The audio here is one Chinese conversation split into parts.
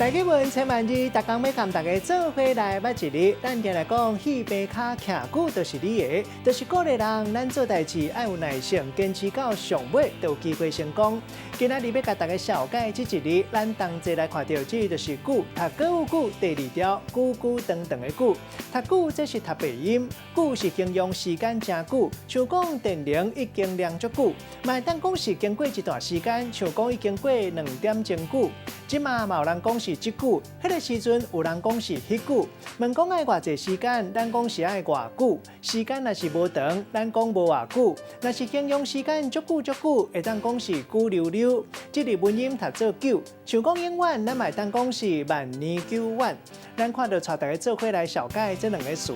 大家问千万字，逐工要跟大家做伙来捌一日。咱定来讲，戏白卡徛久就是你的，就是鼓励人，咱做代志要有耐性，坚持到上尾，就有机会成功。今仔日要甲大家小解这一日，咱同齐来看到，这就是久，读歌有久，第二条久久长长的久。读久这是读背音，久是形容时间真久，像讲电铃已经亮足久，嘛当讲是经过一段时间，像讲已经过2点钟久。即嘛嘛有人讲是即久，迄个时阵有人讲是迄久。问讲爱偌济时间，咱讲是爱偌久。时间若是无长，咱讲无偌久。若是形容时间足久足久，会当讲是久溜溜。即个文音读做久，像讲永远，咱嘛会当讲是万年久远。咱看到带大家做伙来小解这2个词。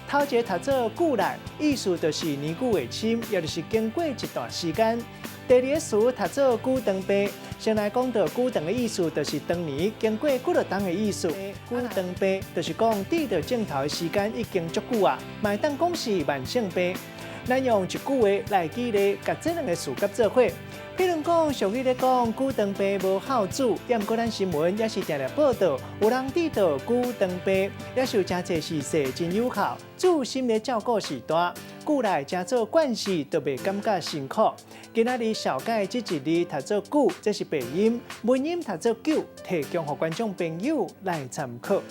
头一个读做久来，意思就是年久月深，也就是经过一段时间。第二个词读做久长白，先来讲到久长的意思，就是当年经过几多冬的意思。久长白就是讲对着镜头的时间已经足久啊，嘛当讲是慢性病。咱用一句话来举例，甲这2个词合做伙。譬如讲，俗语咧讲久长白无孝子，也毋过咱新闻也是常常报道，有人知道久长白，也是有真济事实真有效，注心咧照顾是大。久来真做惯势，都袂感觉辛苦。今仔日小解这一日读做久，这是背音，文音读做久，提供给观众朋友来参考。